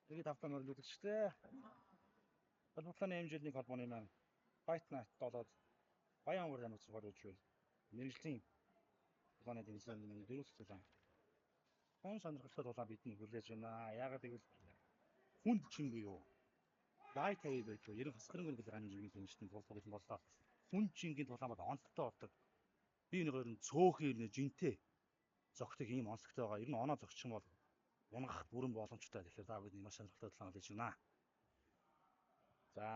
Тэгээд автомобиль үйлдвэрлэгчтэй Улааны хэмжээний холбооны маань Fight Night 7-д Баян уур хамт зургаар үжил. Мэргэжлийн улааны дэмжлэгийн дөрөвсөлөө. Хон сонирхолтой дулаан бидний хүлээж байна. Яагаад гэвэл хүнд чин буюу лайт хай байж 90 хасхрын гэр гарны жигийн дэмжлэгийн болдог боллоо. Хүнд чингийн дулаан бол онцтой болдог. Би нэг хоёр цөөхөр нэ жинтэй зогтог ийм онцтой байгаа. Ер нь оноо зогчих юм бол унгах бүрэн боломжтой. Тэгэхээр та бүхэн маш сонирхолтой дулаан хүлээж байна. За.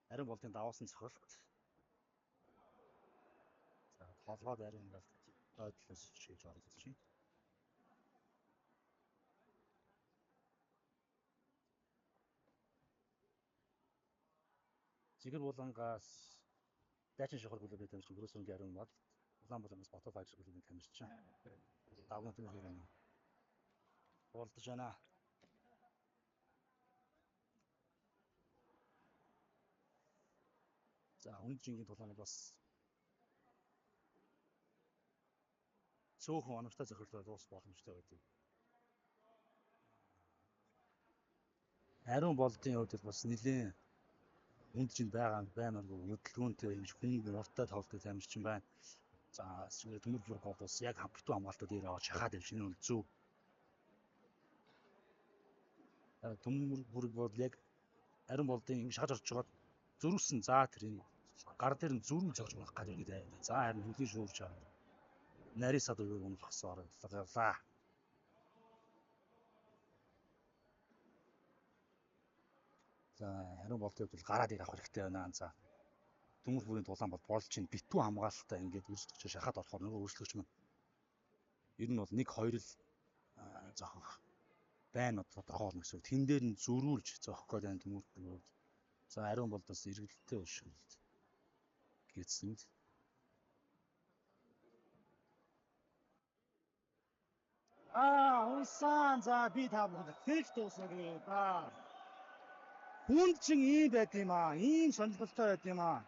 Харин болтын даваасан цохилт. За, толгойд харин ингээд ойдлоос шийдэж оролцож байна. Зигэр булангаас дайчин шохор бүлэгээ тамирчин бүрөөсөнгийн ариун бол Улаанбаатараас Ботофайж бүлэгийн тамирчин. Давгантын хэрэг болдож байна. За, үнд жингийн дулааныг бас цөөхөн оногтой зохирлоо дуус боломжтой байдаг. Ариун болдын хувьд бас нэлээд үнд жин байна хөдөлгөөнтэй юм хүн урттай тоглолттой тамирчин байна. За, зүгээр төмөр бүр голос яг хамтдуу хамгаалтууд дээр аваад шахаад явж энэ бол зөв. Төмөр бүрг бол яг ариун болдын ингэ шахаж орж байгаа зөрүүлсэн. За, тэр гар дээр нь зүрх зогж болох гэдэг байдаг. За, харин хөдөлгөөн шүүрж байгаа. Нарийн сад уу унахсаар явлаа. За, ариун болдын хувьд гараад ирэх хэрэгтэй байна. За. Төмөр бүрийн дулаан бол болж чинь битүү хамгаалалтаа ингээд өрсөлдөгч шахаад орохоор нөгөө өрсөлдөгч мөн ер нь бол 1-2 л зохих байна тодорхой болно гэсэн. Тэн дээр нь зөрүүлж зохих гээд байна төмөр бүрийн. За, ариун болдоос эргэлттэй өшгөлт гэцэнд. Унсан за би та бүхэнд хэлж дуусгая да. Хүнд чин ийм байт юм аа. Ийм сонирхолтой байт юм аа.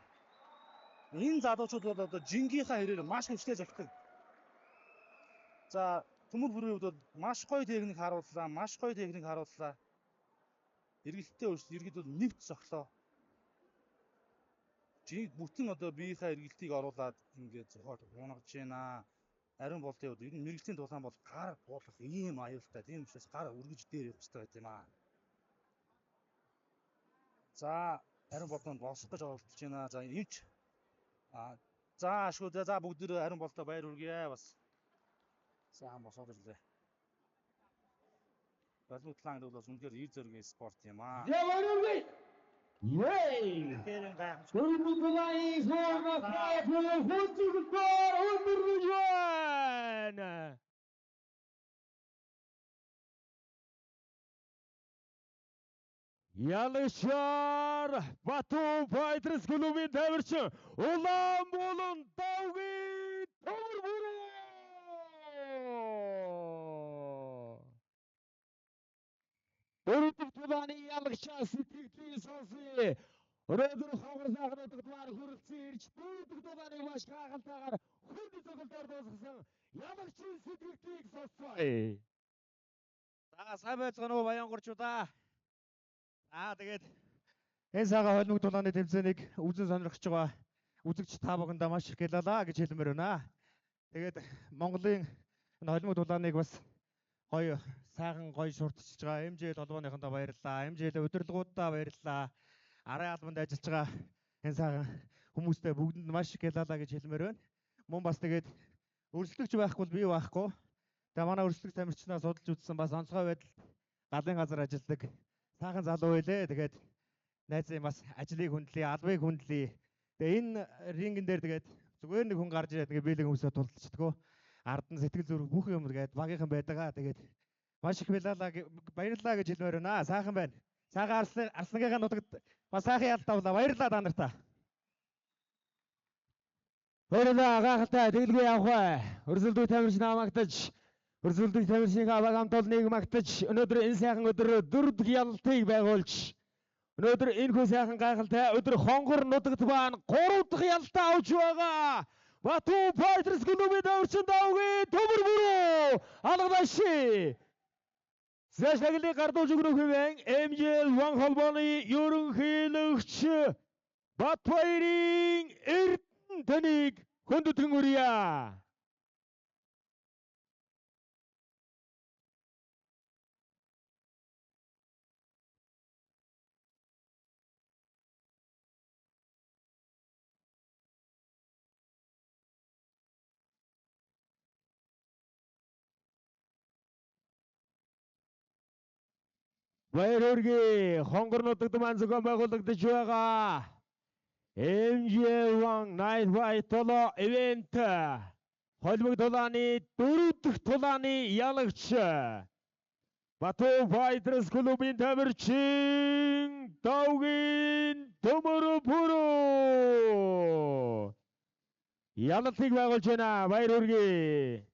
Энэ залуучууд бол одоо жингийнхаа хэрээр маш хүчтэй зогтдог. За, төмөр бүрийн хувьд бол маш гоё техник харууллаа. Эргэлттэй иргэд бол нэвт зоглоо. Жинг бүтэн одоо биеийнхаа эргэлтийг оруулаад ингээд зохиод унгаж байна. Ариун болдын хувьд ер нь мэрэгжлийн дулаан бол гар буулгах ийм аюултай. Тийм учраас гар өргөж дээр явах хэрэгтэй байт юм аа. За, ариун болдонд босох гэж оролдож байна. За, эвч за ашгүй за бүгд ариун болдоо баяр хүргэе бас. Сайн босоод ирлээ. Балуутлан гэдэг бол үнэхээр ир зөргийн спорт юм аа. Yay! Ялышар Батум Файтерс клубын тамирчин Улаанбаатар Давгийн төмөр бүрээ. Өрөвдөг тулааны ялгчаа сэтгэлийн сонсъё. Өнөөдөр хогор сайхнуудад маань хүрэлцэн ирж дөрөвдөг тулааны маш гайхалтайгаар хүнд цогцолтоор дуусгасан ялгчийн сэтгэлийг сонсъё. За, сайн байцгаана уу Баянгорчуудаа. Тэгээд энэ цагаан холимог дулааны тэмцээнийг үзэн сонирхож байгаа үзэгч та бүхэндээ маш их ялалаа гэж хэлмээр байна. Тэгээд Монголын энэ холимог дулааныг бас гоё сайхан гоё шуртчж байгаа MJ толгойнхондоо баярлалаа. MJ удирдлагуудаа баярлалаа. Арын албанд ажиллаж байгаа энэ сайхан хүмүүстээ бүгдэнд маш их ялалаа гэж хэлмээр байна. Мөн бас тэгээд өрсөлдөгч байхгүй бол би байхгүй. Тэгээд манай өрсөлдөгч тамирчнаа судалж үзсэн бас онцгой байдал галын газар ажилладаг сайхан залуу байлээ. Тэгээд найзын бас ажлыг хүндлээ, албыг хүндлээ. Тэгээд энэ рингэн дээр тэгээд зүгээр нэг хүн гарч ирээд тэгээд биелэг хүмүүсээ тулдчихдгөө. Ард нь сэтгэл зүрх бүх юм тэгээд багийнхан байдгаа. Тэгээд маш их баярлалаа гэж хэлмээр байна. Сайхан байна. Сайхан Арслангийнхаа нутагт бас сайхан ялтавлаа. Баярлалаа та нартай. Баярлалаа гайхалтай тэглгүй явах бай. Өрсөлдөг тамирчин хамаагтаж өрсөлдөг тамирчингаа баг хамт олныг магтаж өнөөдөр энэ сайхан өдөр дөрөв ялалтыг байгуулж өнөөдөр энэ хөө сайхан гайхалтай өдөр хонгор нутагт баан 3 дахь ялтаа авч байгаа. Бatu Fighters клубын даварчин давгийн төмөр бүрөө алгадаши. Зэшаглын гардуулж өгөх хэвэн MJL1 холбооны ерөнхийлөгч Батбаярын Эрдэнэтнийг хөндөтгөн үрье. Баяр хүргэе. Хонгор нутагт маань зохион байгуулагдаж байгаа MJL1 Night Fight толоо ивент холбог тулааны 4 дахь тулааны ялагч Batu Fighters клубын тамирчин давгийн төмөр бүрөө ялалтыг байгуулж байна. Баяр хүргэе.